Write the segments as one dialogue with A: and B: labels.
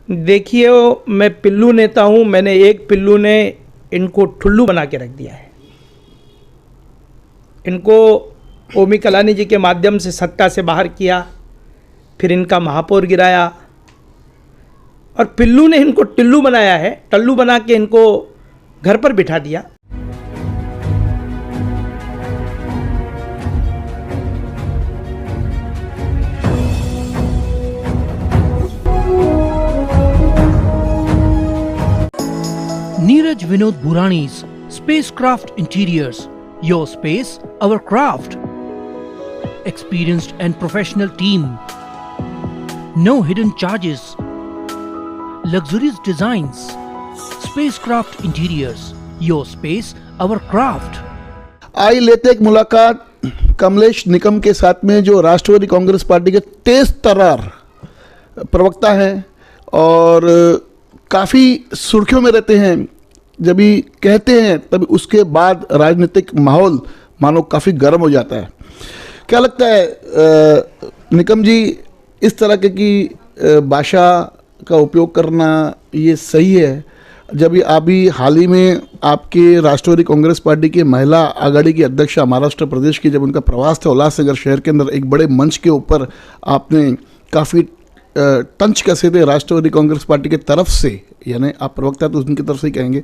A: देखिए, मैं पिल्लू नेता हूँ। मैंने एक पिल्लू ने इनको ठुल्लू बना के रख दिया है। इनको ओमी कलानी जी के माध्यम से सत्ता से बाहर किया, फिर इनका महापौर गिराया और पिल्लू ने इनको टिल्लू बनाया है। टल्लू बना के इनको घर पर बिठा दिया।
B: Neeraj Vinod Burani's Spacecraft Interiors. Your space, our craft. Experienced and professional team. No hidden charges. Luxurious designs. Spacecraft Interiors. Your space, our craft.
C: आई लेते एक मुलाकात कमलेश निकम के साथ में, जो राष्ट्रवादी कांग्रेस पार्टी के तेज तर्रार प्रवक्ता हैं और काफ़ी सुर्खियों में रहते हैं। जब भी कहते हैं तब उसके बाद राजनीतिक माहौल मानो काफ़ी गर्म हो जाता है। क्या लगता है निकम जी, इस तरह की भाषा का उपयोग करना ये सही है? जब अभी हाल ही में आपके राष्ट्रवादी कांग्रेस पार्टी की महिला आघाड़ी की अध्यक्षा महाराष्ट्र प्रदेश की, जब उनका प्रवास था उल्लासनगर शहर के अंदर, एक बड़े मंच के ऊपर आपने काफ़ी तंज कसे थे राष्ट्रवादी कांग्रेस पार्टी के तरफ से, यानी आप प्रवक्ता तो उनकी तरफ से ही कहेंगे,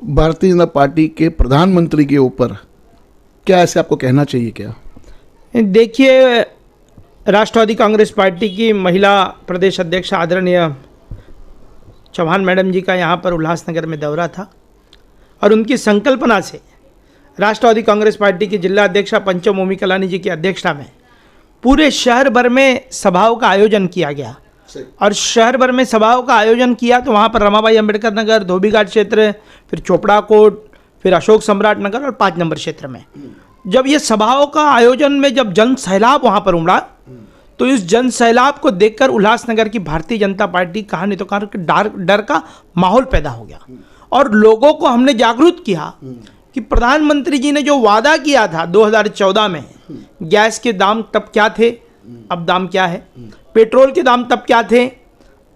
C: भारतीय जनता पार्टी के प्रधानमंत्री के ऊपर। क्या ऐसे आपको कहना चाहिए क्या?
A: देखिए, राष्ट्रवादी कांग्रेस पार्टी की महिला प्रदेश अध्यक्ष आदरणीय चौहान मैडम जी का यहाँ पर उल्लासनगर में दौरा था और उनकी संकल्पना से राष्ट्रवादी कांग्रेस पार्टी की जिला अध्यक्षा पंचम ओमी कलानी जी की अध्यक्षता में पूरे शहर भर में सभाओं का आयोजन किया गया। और शहर भर में सभाओं का आयोजन किया तो वहाँ पर रमाबाई अंबेडकर नगर, धोबीघाट क्षेत्र, फिर चोपड़ा कोट, फिर अशोक सम्राट नगर और 5 नंबर क्षेत्र में जब ये सभाओं का आयोजन में जब जन सैलाब वहाँ पर उमड़ा, तो इस जन सैलाब को देखकर उल्लासनगर की भारतीय जनता पार्टी कहा नहीं तो कहा डर का माहौल पैदा हो गया। और लोगों को हमने जागरूक किया कि प्रधानमंत्री जी ने जो वादा किया था 2014 में, गैस के दाम तब क्या थे, अब दाम क्या है, पेट्रोल के दाम तब क्या थे,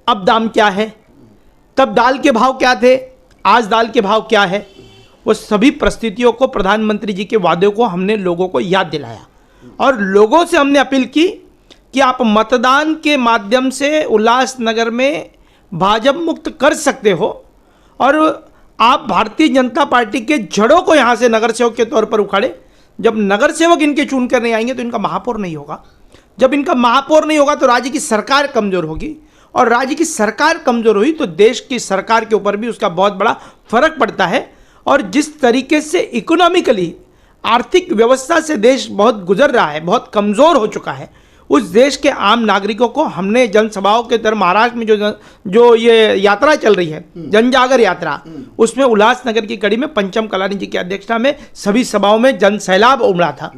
A: अब दाम क्या है, तब दाल के भाव क्या थे, आज दाल के भाव क्या है, वो सभी परिस्थितियों को, प्रधानमंत्री जी के वादे को हमने लोगों को याद दिलाया। और लोगों से हमने अपील की कि आप मतदान के माध्यम से उल्लासनगर में भाजपा मुक्त कर सकते हो और आप भारतीय जनता पार्टी के जड़ों को यहाँ से नगर सेवक के तौर पर उखाड़े। जब नगर सेवक इनके चुन कर नहीं आएंगे तो इनका महापौर नहीं होगा। जब इनका महापौर नहीं होगा तो राज्य की सरकार कमज़ोर होगी, और राज्य की सरकार कमज़ोर हुई तो देश की सरकार के ऊपर भी उसका बहुत बड़ा फर्क पड़ता है। और जिस तरीके से इकोनॉमिकली, आर्थिक व्यवस्था से देश बहुत गुजर रहा है, बहुत कमज़ोर हो चुका है, उस देश के आम नागरिकों को हमने जनसभाओं के तरह महाराष्ट्र में जो ये यात्रा चल रही है, जनजागर यात्रा, उसमें उल्लासनगर की कड़ी में पंचम कलानी जी की अध्यक्षता में सभी सभाओं में जन सैलाब उमड़ा था।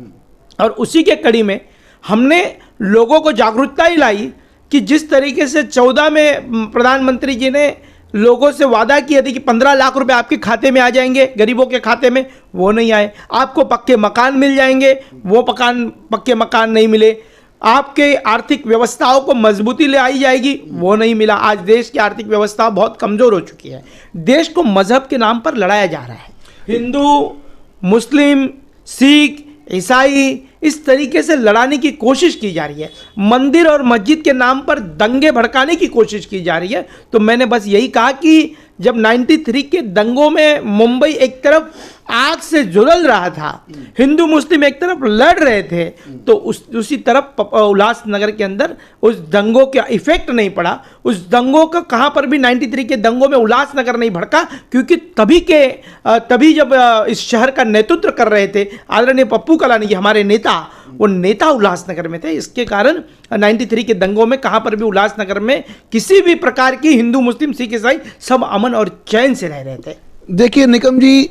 A: और उसी के कड़ी में हमने लोगों को जागरूकता ही लाई कि जिस तरीके से 14 में प्रधानमंत्री जी ने लोगों से वादा किया था कि 15 लाख रुपए आपके खाते में आ जाएंगे, गरीबों के खाते में, वो नहीं आए। आपको पक्के मकान मिल जाएंगे, वो पक्के मकान नहीं मिले। आपके आर्थिक व्यवस्थाओं को मजबूती ले आई जाएगी, वो नहीं मिला। आज देश की आर्थिक व्यवस्था बहुत कमज़ोर हो चुकी है। देश को मजहब के नाम पर लड़ाया जा रहा है। हिंदू, मुस्लिम, सिख, ईसाई, इस तरीके से लड़ाने की कोशिश की जा रही है। मंदिर और मस्जिद के नाम पर दंगे भड़काने की कोशिश की जा रही है। तो मैंने बस यही कहा कि जब 93 के दंगों में मुंबई एक तरफ आग से झुलस रहा था, हिंदू मुस्लिम एक तरफ लड़ रहे थे, तो उसी तरफ उल्लासनगर के अंदर उस दंगों का इफेक्ट नहीं पड़ा। उस दंगों का कहाँ पर भी 93 के दंगों में उल्लासनगर नहीं भड़का, क्योंकि तभी जब इस शहर का नेतृत्व कर रहे थे आदरणीय पप्पू कलानी जी, हमारे नेता, वो नेता उल्लासनगर में थे। इसके कारण 93 के दंगों में कहाँ पर भी उल्लासनगर में किसी भी प्रकार की हिंदू मुस्लिम सिख ईसाई सब अमन और चैन से रह रहे थे।
C: देखिए निकम जी,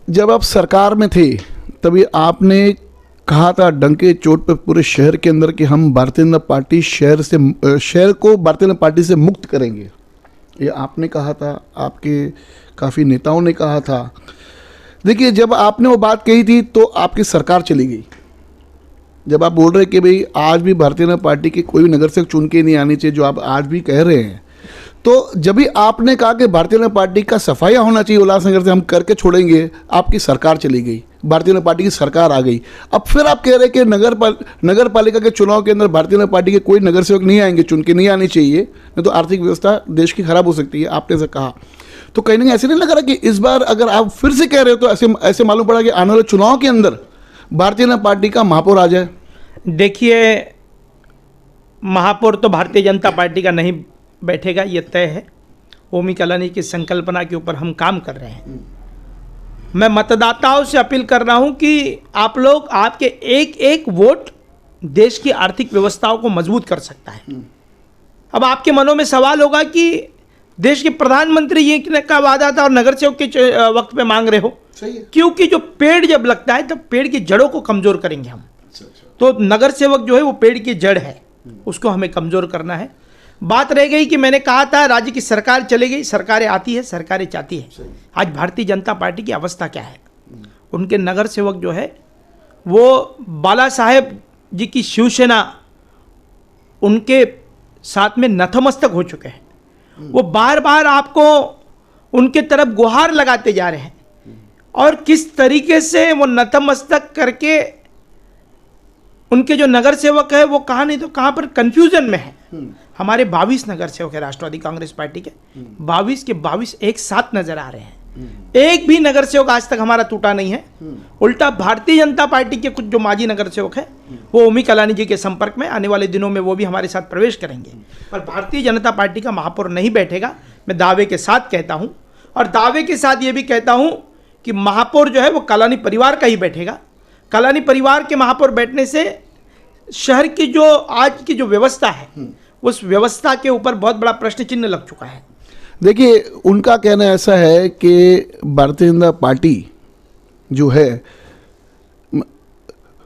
C: जब आप सरकार में थे तभी आपने कहा था डंके चोट पे पूरे शहर के अंदर कि हम भारतीय जनता पार्टी शहर को भारतीय जनता पार्टी से मुक्त करेंगे। ये आपने कहा था, आपके काफ़ी नेताओं ने कहा था। देखिए, जब आपने वो बात कही थी तो आपकी सरकार चली गई। जब आप बोल रहे कि भाई आज भी भारतीय जनता पार्टी की कोई भी नगर सेवक चुन के नहीं आनी चाहिए, जो आप आज भी कह रहे हैं, तो जब भी आपने कहा कि भारतीय जनता पार्टी का सफाया होना चाहिए उल्लासनगर से, हम करके छोड़ेंगे, आपकी सरकार चली गई, भारतीय जनता पार्टी की सरकार आ गई। अब फिर आप कह रहे हैं कि नगर पालिका के चुनाव के अंदर भारतीय जनता पार्टी के कोई नगर सेवक नहीं आएंगे, चुन के नहीं आनी चाहिए, नहीं तो आर्थिक व्यवस्था देश की खराब हो सकती है, आपने ऐसा कहा। तो कहीं ना कहीं ऐसे नहीं लग रहा कि इस बार अगर आप फिर से कह रहे हो तो ऐसे मालूम पड़ा कि आने वाले चुनाव के अंदर भारतीय जनता पार्टी का महापौर आ जाए?
A: देखिए, महापौर तो भारतीय जनता पार्टी का नहीं बैठेगा, ये तय है। ओमी कलानी की संकल्पना के ऊपर हम काम कर रहे हैं। मैं मतदाताओं से अपील कर रहा हूं कि आप लोग, आपके एक एक वोट देश की आर्थिक व्यवस्थाओं को मजबूत कर सकता है। अब आपके मनों में सवाल होगा कि देश के प्रधानमंत्री ये का वादा था और नगर सेवक के वक्त पे मांग रहे हो।
C: सही है।
A: क्योंकि जो पेड़ जब लगता है तब पेड़ की जड़ों को कमजोर करेंगे हम। तो नगर सेवक जो है वो पेड़ की जड़ है, उसको हमें कमजोर करना है। बात रह गई कि मैंने कहा था राज्य की सरकार चली गई, सरकारें आती है, सरकारें चाहती है। आज भारतीय जनता पार्टी की अवस्था क्या है? उनके नगर सेवक जो है वो बाला साहेब जी की शिवसेना उनके साथ में नतमस्तक हो चुके हैं। वो बार बार आपको उनके तरफ गुहार लगाते जा रहे हैं और किस तरीके से वो नतमस्तक करके उनके जो नगर सेवक है वो कहाँ नहीं तो कहाँ पर कंफ्यूजन में है। हमारे 22 नगर सेवक है राष्ट्रवादी कांग्रेस पार्टी के, 22 के 22 एक साथ नजर आ रहे हैं। एक भी नगर सेवक आज तक हमारा टूटा नहीं है। उल्टा भारतीय जनता पार्टी के कुछ जो माजी नगर सेवक है वो ओमी कलानी जी के संपर्क में, आने वाले दिनों में वो भी हमारे साथ प्रवेश करेंगे। पर भारतीय जनता पार्टी का महापौर नहीं बैठेगा, मैं दावे के साथ कहता हूं। और दावे के साथ ये भी कहता हूं कि महापौर जो है वो कलानी परिवार का ही बैठेगा। कलानी परिवार के महापौर बैठने से शहर की जो आज की जो व्यवस्था है उस व्यवस्था के ऊपर बहुत बड़ा प्रश्न चिन्ह लग चुका है।
C: देखिए, उनका कहना ऐसा है कि भारतीय जनता पार्टी जो है,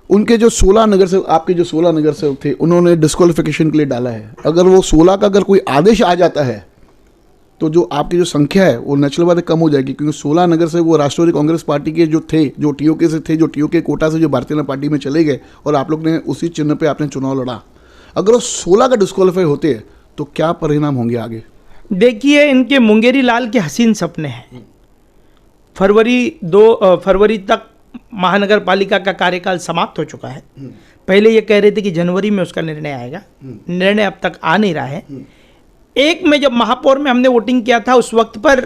C: उनके जो 16 नगर सेवक, आपके जो 16 नगर सेवक थे, उन्होंने डिस्क्वालिफिकेशन के लिए डाला है। अगर वो 16 का अगर कोई आदेश आ जाता है तो जो आपकी जो संख्या है वो नेचुरल बात है कम हो जाएगी, क्योंकि 16 नगर से वो राष्ट्रवादी कांग्रेस पार्टी के जो थे, जो टीओके से थे, जो टीओके कोटा से जो भारतीय जनता पार्टी में चले गए और आप लोग ने उसी चिन्ह पे आपने चुनाव लड़ा। अगर वो 16 का डिस्क्वालीफाई होते हैं तो क्या परिणाम होंगे आगे?
A: देखिए, इनके मुंगेरी लाल के हसीन सपने हैं। फरवरी तक महानगर पालिका का कार्यकाल समाप्त हो चुका है। पहले ये कह रहे थे कि जनवरी में उसका निर्णय आएगा, निर्णय अब तक आ नहीं रहा है। एक में जब महापौर में हमने वोटिंग किया था उस वक्त पर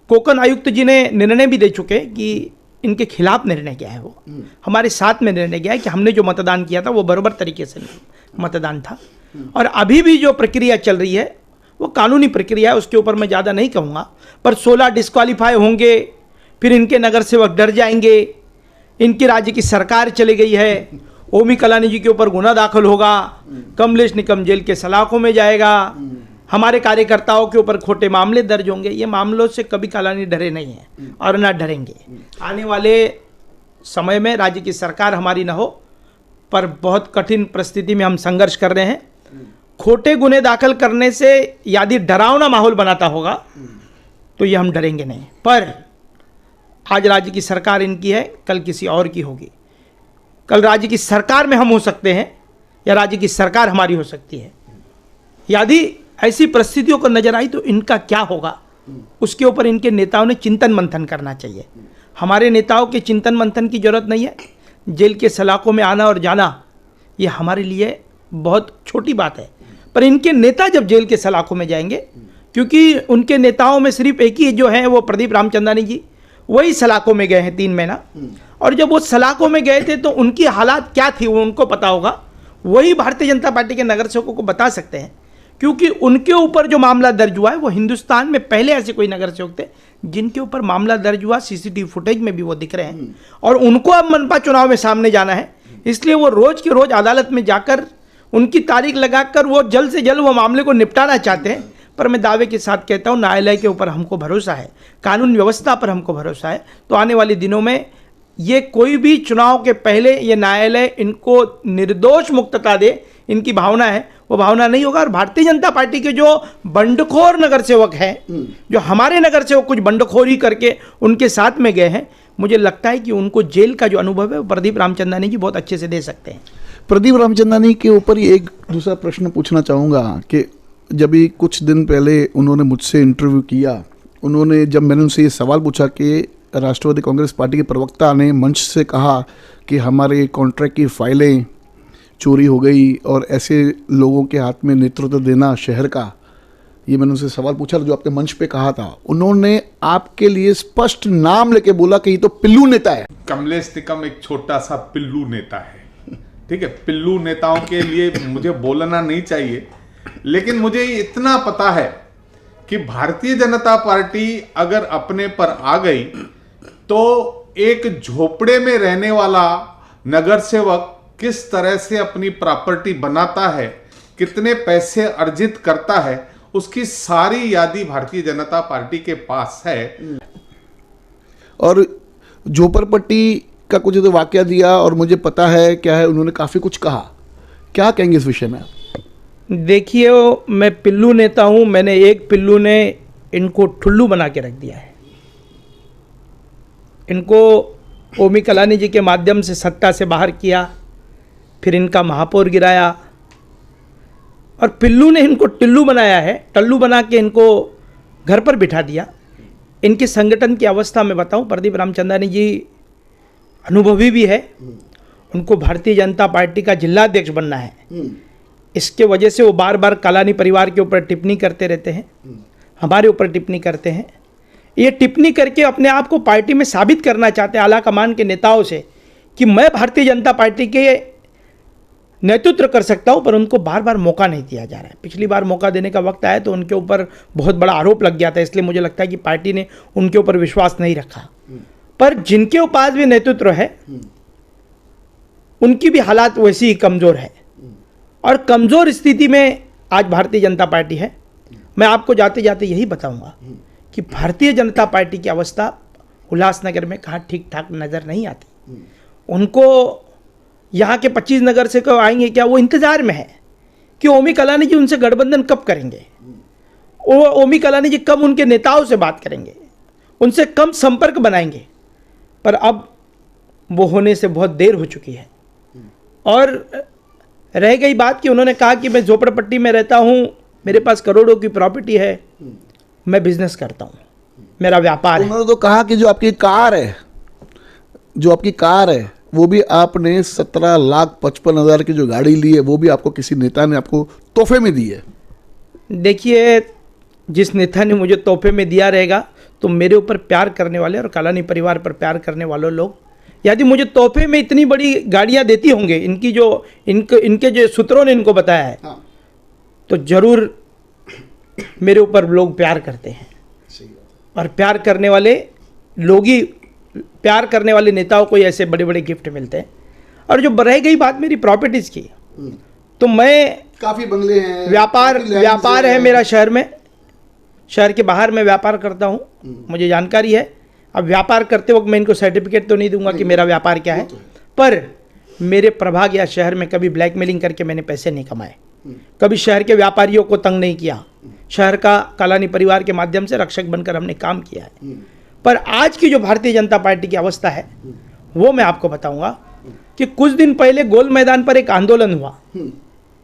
A: कोकन आयुक्त जी ने निर्णय भी दे चुके कि इनके खिलाफ निर्णय क्या है। वो हमारे साथ में निर्णय किया है कि हमने जो मतदान किया था वो बराबर तरीके से मतदान था। और अभी भी जो प्रक्रिया चल रही है वो कानूनी प्रक्रिया है, उसके ऊपर मैं ज़्यादा नहीं कहूँगा। पर 16 डिस्क्वालीफाई होंगे, फिर इनके नगर सेवक डर जाएंगे, इनकी राज्य की सरकार चली गई है, ओमी कलानी जी के ऊपर गुना दाखिल होगा, कमलेश निकम जेल के सलाखों में जाएगा, हमारे कार्यकर्ताओं के ऊपर खोटे मामले दर्ज होंगे। ये मामलों से कभी कलानी डरे नहीं है और ना डरेंगे। आने वाले समय में राज्य की सरकार हमारी ना हो, पर बहुत कठिन परिस्थिति में हम संघर्ष कर रहे हैं। खोटे गुने दाखिल करने से यदि डरावना माहौल बनाता होगा तो ये हम डरेंगे नहीं। पर आज राज्य की सरकार इनकी है, कल किसी और की होगी। कल राज्य की सरकार में हम हो सकते हैं या राज्य की सरकार हमारी हो सकती है। यदि ऐसी परिस्थितियों को नजर आई तो इनका क्या होगा, उसके ऊपर इनके नेताओं ने चिंतन मंथन करना चाहिए। हमारे नेताओं के चिंतन मंथन की जरूरत नहीं है। जेल के सलाखों में आना और जाना ये हमारे लिए बहुत छोटी बात है, पर इनके नेता जब जेल के सलाखों में जाएंगे, क्योंकि उनके नेताओं में सिर्फ एक ही जो है वो प्रदीप रामचंदानी जी, वही सलाखों में गए हैं 3 महीना। और जब वो सलाखों में गए थे तो उनकी हालात क्या थी वो उनको पता होगा। वही भारतीय जनता पार्टी के नगर सेवकों को बता सकते हैं, क्योंकि उनके ऊपर जो मामला दर्ज हुआ है वो हिंदुस्तान में पहले ऐसे कोई नगर सेवक थे जिनके ऊपर मामला दर्ज हुआ, सीसीटीवी फुटेज में भी वो दिख रहे हैं। और उनको अब मनपा चुनाव में सामने जाना है, इसलिए वो रोज के रोज अदालत में जाकर उनकी तारीख लगाकर वो जल्द से जल्द वो मामले को निपटाना चाहते हैं। पर मैं दावे के साथ कहता हूँ, न्यायालय के ऊपर हमको भरोसा है, कानून व्यवस्था पर हमको भरोसा है। तो आने वाले दिनों में ये कोई भी चुनाव के पहले ये न्यायालय इनको निर्दोष मुक्तता दे, इनकी भावना है, वो भावना नहीं होगा। और भारतीय जनता पार्टी के जो बंडखोर नगर सेवक हैं, जो हमारे नगर सेवक कुछ बंडखोरी करके उनके साथ में गए हैं, मुझे लगता है कि उनको जेल का जो अनुभव है वो प्रदीप रामचंदानी जी बहुत अच्छे से दे सकते हैं।
C: प्रदीप रामचंदानी के ऊपर ही एक दूसरा प्रश्न पूछना चाहूँगा कि जब भी कुछ दिन पहले उन्होंने मुझसे इंटरव्यू किया, उन्होंने जब मैंने उनसे ये सवाल पूछा कि राष्ट्रवादी कांग्रेस पार्टी के प्रवक्ता ने मंच से कहा कि हमारे कॉन्ट्रैक्ट की फाइलें चोरी हो गई और ऐसे लोगों के हाथ में नेतृत्व देना शहर का, ये मैंने उनसे सवाल पूछा जो आपने मंच पे कहा था। उन्होंने आपके लिए स्पष्ट नाम लेके बोला कि ये तो पिल्लू नेता है।
D: कमलेश निकम एक छोटा सा पिल्लू नेता है, ठीक है। पिल्लू नेताओं के लिए मुझे बोलना नहीं चाहिए, लेकिन मुझे इतना पता है कि भारतीय जनता पार्टी अगर अपने पर आ गई तो एक झोपड़े में रहने वाला नगर सेवक किस तरह से अपनी प्रॉपर्टी बनाता है, कितने पैसे अर्जित करता है, उसकी सारी यादी भारतीय जनता पार्टी के पास है।
C: और झोपड़पट्टी का कुछ तो वाकया दिया और मुझे पता है क्या है, उन्होंने काफ़ी कुछ कहा। क्या कहेंगे इस विषय में?
A: देखिए, मैं पिल्लू नेता हूँ। मैंने एक पिल्लू ने इनको ठुल्लू बना के रख दिया है। इनको ओमी कलानी जी के माध्यम से सत्ता से बाहर किया, फिर इनका महापौर गिराया और पिल्लू ने इनको टिल्लू बनाया है। टल्लू बना के इनको घर पर बिठा दिया। इनके संगठन की अवस्था में बताऊं, प्रदीप रामचंद्रानी जी अनुभवी भी है, उनको भारतीय जनता पार्टी का जिलाध्यक्ष बनना है। इसके वजह से वो बार बार कलानी परिवार के ऊपर टिप्पणी करते रहते हैं, हमारे ऊपर टिप्पणी करते हैं। ये टिप्पणी करके अपने आप को पार्टी में साबित करना चाहते हैं आला कमान के नेताओं से कि मैं भारतीय जनता पार्टी के नेतृत्व कर सकता हूं, पर उनको बार बार मौका नहीं दिया जा रहा है। पिछली बार मौका देने का वक्त आया तो उनके ऊपर बहुत बड़ा आरोप लग गया था, इसलिए मुझे लगता है कि पार्टी ने उनके ऊपर विश्वास नहीं रखा। पर जिनके पास भी नेतृत्व है उनकी भी हालात वैसी ही कमज़ोर है और कमज़ोर स्थिति में आज भारतीय जनता पार्टी है। मैं आपको जाते जाते यही बताऊंगा कि भारतीय जनता पार्टी की अवस्था उल्लासनगर में कहाँ ठीक ठाक नज़र नहीं आती। उनको यहाँ के 25 नगर से कब आएंगे क्या, वो इंतज़ार में है कि ओमी कलानी जी उनसे गठबंधन कब करेंगे, ओमी कलानी जी कब उनके नेताओं से बात करेंगे, उनसे कम संपर्क बनाएंगे। पर अब वो होने से बहुत देर हो चुकी है। और रह गई बात कि उन्होंने कहा कि मैं झोपड़पट्टी में रहता हूँ, मेरे पास करोड़ों की प्रॉपर्टी है, मैं बिजनेस करता हूँ, मेरा व्यापार है।
C: उन्होंने तो कहा कि जो आपकी कार है वो भी आपने 17,55,000 की जो गाड़ी ली है वो भी आपको किसी नेता ने आपको तोहफे में दी है।
A: देखिए, जिस नेता ने मुझे तोहफे में दिया रहेगा तो मेरे ऊपर प्यार करने वाले और कलानी परिवार पर प्यार करने वाले लोग यदि मुझे तोहफे में इतनी बड़ी गाड़ियां देती होंगे, इनके जो सूत्रों ने इनको बताया है, तो जरूर मेरे ऊपर लोग प्यार करते हैं। और प्यार करने वाले नेताओं को ऐसे बड़े बड़े गिफ्ट मिलते हैं। और जो रह गई बात मेरी प्रॉपर्टीज़ की, तो मैं
C: काफ़ी बंगले हैं,
A: व्यापार है मेरा शहर में, शहर के बाहर मैं व्यापार करता हूँ, मुझे जानकारी है। अब व्यापार करते वक्त मैं इनको सर्टिफिकेट तो नहीं दूंगा कि मेरा व्यापार क्या है, पर मेरे प्रभाग या शहर में कभी ब्लैकमेलिंग करके मैंने पैसे नहीं कमाए, कभी शहर के व्यापारियों को तंग नहीं किया। शहर का कलानी परिवार के माध्यम से रक्षक बनकर हमने काम किया है। पर आज की जो भारतीय जनता पार्टी की अवस्था है वो मैं आपको बताऊंगा कि कुछ दिन पहले गोल मैदान पर एक आंदोलन हुआ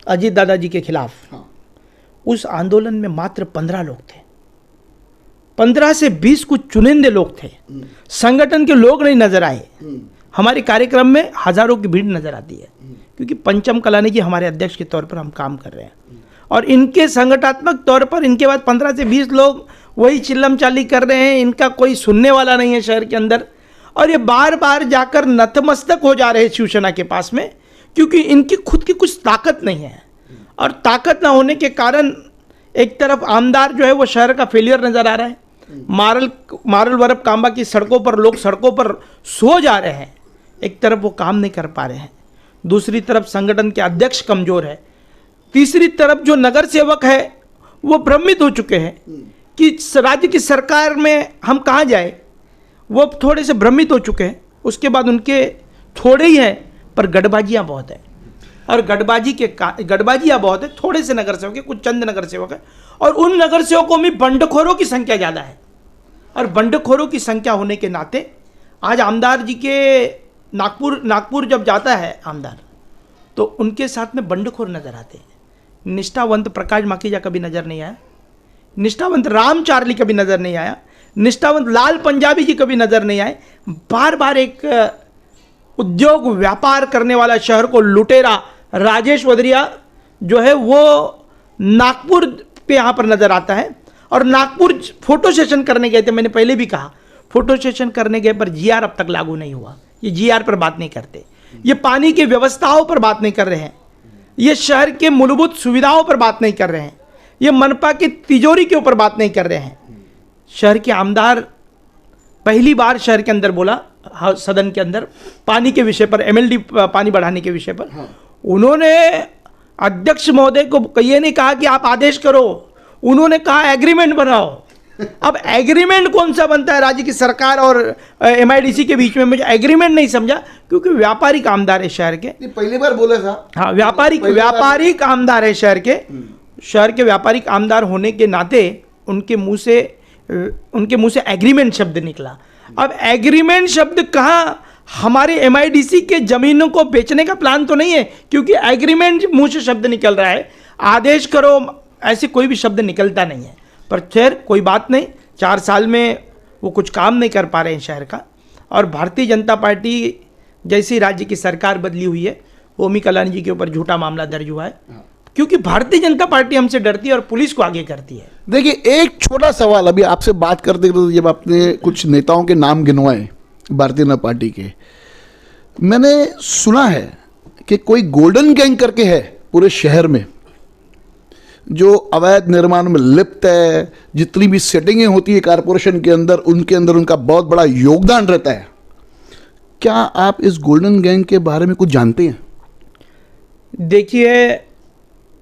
A: अजीत दादाजी के खिलाफ। उस आंदोलन में मात्र 15 लोग थे, 15 से 20 कुछ चुनिंदे लोग थे, संगठन के लोग नहीं नजर आए। हमारे कार्यक्रम में हजारों की भीड़ नजर आती है क्योंकि पंचम कलानी जी हमारे अध्यक्ष के तौर पर हम काम कर रहे हैं और इनके संगठनात्मक तौर पर इनके बाद 15 से 20 लोग वही चिल्लम चाली कर रहे हैं। इनका कोई सुनने वाला नहीं है शहर के अंदर और ये बार बार जाकर नतमस्तक हो जा रहे हैं शिवसेना के पास में, क्योंकि इनकी खुद की कुछ ताकत नहीं है। और ताकत ना होने के कारण एक तरफ आमदार जो है वो शहर का फेलियर नज़र आ रहा है, मारल वरप कांबा की सड़कों पर लोग सड़कों पर सो जा रहे हैं, एक तरफ वो काम नहीं कर पा रहे हैं, दूसरी तरफ संगठन के अध्यक्ष कमज़ोर है, तीसरी तरफ जो नगर सेवक है वो भ्रमित हो चुके हैं कि राज्य की सरकार में हम कहाँ जाए, वो थोड़े से भ्रमित हो चुके हैं। उसके बाद उनके थोड़े ही हैं पर गठबाजियाँ बहुत हैं और गठबाजियाँ बहुत है। थोड़े से नगर सेवक है, कुछ चंद नगर सेवक है और उन नगर सेवकों में बंडखोरों की संख्या ज़्यादा है और बंडखोरों की संख्या होने के नाते आज आमदार जी के नागपुर जब जाता है आमदार तो उनके साथ में बंडखोर नज़र आते हैं निष्ठावंत प्रकाश माखीजा कभी नज़र नहीं आया, निष्ठावंत राम चार्ली कभी नज़र नहीं आया, निष्ठावंत लाल पंजाबी जी कभी नज़र नहीं आए। बार बार एक उद्योग व्यापार करने वाला शहर को लुटेरा राजेश वधरिया जो है वो नागपुर पे यहाँ पर नज़र आता है। और नागपुर फोटो सेशन करने गए थे, मैंने पहले भी कहा फोटो सेशन करने गए पर जीआर अब तक लागू नहीं हुआ। ये जीआर पर बात नहीं करते, ये पानी की व्यवस्थाओं पर बात नहीं कर रहे हैं, ये शहर के मूलभूत सुविधाओं पर बात नहीं कर रहे हैं, ये मनपा की तिजोरी के ऊपर बात नहीं कर रहे हैं। शहर के आमदार पहली बार शहर के अंदर बोला, सदन के अंदर पानी के विषय पर, एमएलडी पानी बढ़ाने के विषय पर, उन्होंने अध्यक्ष महोदय को ये नहीं कहा कि आप आदेश करो, उन्होंने कहा एग्रीमेंट बनाओ। अब एग्रीमेंट कौन सा बनता है राज्य की सरकार और एमआईडीसी के बीच में? मुझे एग्रीमेंट नहीं समझा, क्योंकि व्यापारिक आमदार है शहर के।
C: पहली बार बोला था।
A: हाँ, व्यापारिक आमदार है शहर के व्यापारिक आमदार होने के नाते उनके मुंह से एग्रीमेंट शब्द निकला। अब एग्रीमेंट शब्द कहाँ? हमारे एमआईडीसी के जमीनों को बेचने का प्लान तो नहीं है, क्योंकि एग्रीमेंट मुंह से शब्द निकल रहा है, आदेश करो ऐसे कोई भी शब्द निकलता नहीं है। पर खैर कोई बात नहीं, 4 साल में वो कुछ काम नहीं कर पा रहे हैं शहर का। और भारतीय जनता पार्टी जैसी राज्य की सरकार बदली हुई है, ओमी कलानी जी के ऊपर झूठा मामला दर्ज हुआ है, क्योंकि भारतीय जनता पार्टी हमसे डरती है और पुलिस को आगे करती है।
C: देखिए, एक छोटा सवाल, अभी आपसे बात करते करते जब आपने कुछ नेताओं के नाम गिनवाए भारतीय जनता पार्टी के, मैंने सुना है कि कोई गोल्डन गैंग करके है पूरे शहर में, जो अवैध निर्माण में लिप्त है, जितनी भी सेटिंगें होती है कारपोरेशन के अंदर, उनके अंदर उनका बहुत बड़ा योगदान रहता है। क्या आप इस गोल्डन गैंग के बारे में कुछ जानते हैं?
A: देखिए,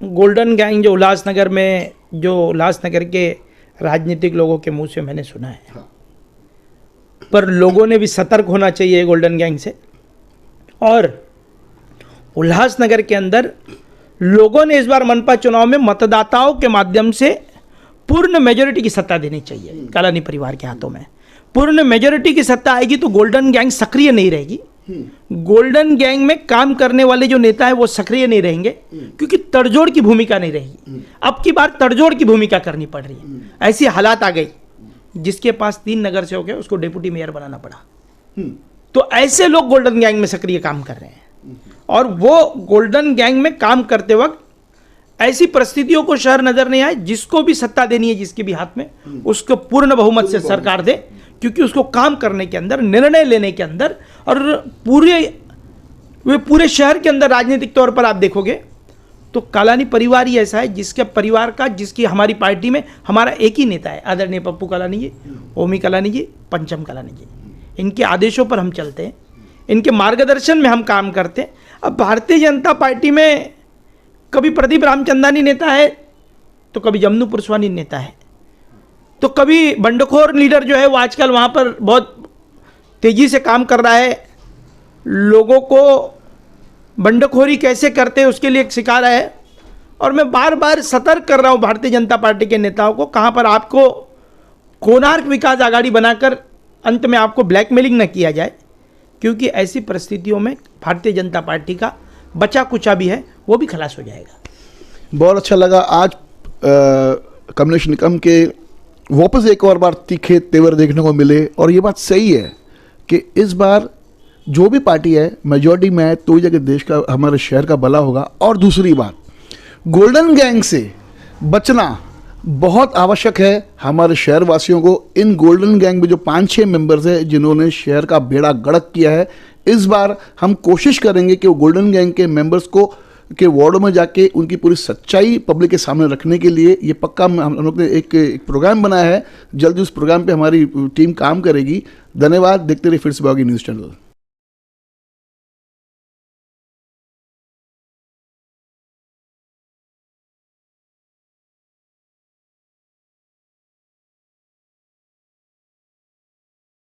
A: गोल्डन गैंग जो उल्लासनगर के राजनीतिक लोगों के मुंह से मैंने सुना है, पर लोगों ने भी सतर्क होना चाहिए गोल्डन गैंग से। और उल्लासनगर के अंदर लोगों ने इस बार मनपा चुनाव में मतदाताओं के माध्यम से पूर्ण मेजोरिटी की सत्ता देनी चाहिए कलानी परिवार के हाथों में। पूर्ण मेजोरिटी की सत्ता आएगी तो गोल्डन गैंग सक्रिय नहीं रहेगी। गोल्डन गैंग में काम करने वाले जो नेता है वो सक्रिय नहीं रहेंगे, क्योंकि तड़जोड़ की भूमिका नहीं रहेगी। अब की बार तड़जोड़ की भूमिका करनी पड़ रही है। ऐसी हालात आ गई, जिसके पास 3 नगर सेवक है उसको डिप्टी मेयर बनाना पड़ा। तो ऐसे लोग गोल्डन गैंग में सक्रिय काम कर रहे हैं, और वो गोल्डन गैंग में काम करते वक्त ऐसी परिस्थितियों को शहर नजर नहीं आए, जिसको भी सत्ता देनी है जिसके भी हाथ में, उसको पूर्ण बहुमत से सरकार दे, क्योंकि उसको काम करने के अंदर, निर्णय लेने के अंदर, और पूरे शहर के अंदर राजनीतिक तौर पर आप देखोगे तो कलानी परिवार ही ऐसा है जिसके परिवार का, जिसकी हमारी पार्टी में हमारा एक ही नेता है, आदरणीय पप्पू कलानी जी, ओमी कलानी जी, पंचम कलानी जी। इनके आदेशों पर हम चलते हैं, इनके मार्गदर्शन में हम काम करते हैं। अब भारतीय जनता पार्टी में कभी प्रदीप रामचंदानी नेता है, तो कभी जमनू पुरस्वानी नेता है, तो कभी बंडखोर लीडर जो है वो आजकल वहाँ पर बहुत तेज़ी से काम कर रहा है, लोगों को बंडखोरी कैसे करते हैं उसके लिए सिखा रहा है। और मैं बार बार सतर्क कर रहा हूँ भारतीय जनता पार्टी के नेताओं को, कहाँ पर आपको कोणार्क विकास आघाड़ी बनाकर अंत में आपको ब्लैकमेलिंग न किया जाए, क्योंकि ऐसी परिस्थितियों में भारतीय जनता पार्टी का बचा कुचा भी है वो भी खलास हो जाएगा।
C: बहुत अच्छा लगा आज कमलेश निकम के वापस एक और बार तीखे तेवर देखने को मिले। और ये बात सही है कि इस बार जो भी पार्टी है मेजॉरिटी में है तो ही जगह देश का, हमारे शहर का भला होगा। और दूसरी बात, गोल्डन गैंग से बचना बहुत आवश्यक है हमारे शहर वासियों को। इन गोल्डन गैंग में जो 5-6 मेंबर्स हैं जिन्होंने शहर का बेड़ा गर्क किया है, इस बार हम कोशिश करेंगे कि वो गोल्डन गैंग के मेंबर्स को के वार्डों में जाके उनकी पूरी सच्चाई पब्लिक के सामने रखने के लिए ये पक्का हम लोग ने एक प्रोग्राम बनाया है। जल्दी उस प्रोग्राम पे हमारी टीम काम करेगी। धन्यवाद। देखते रहिए फिर से बागी न्यूज़ चैनल।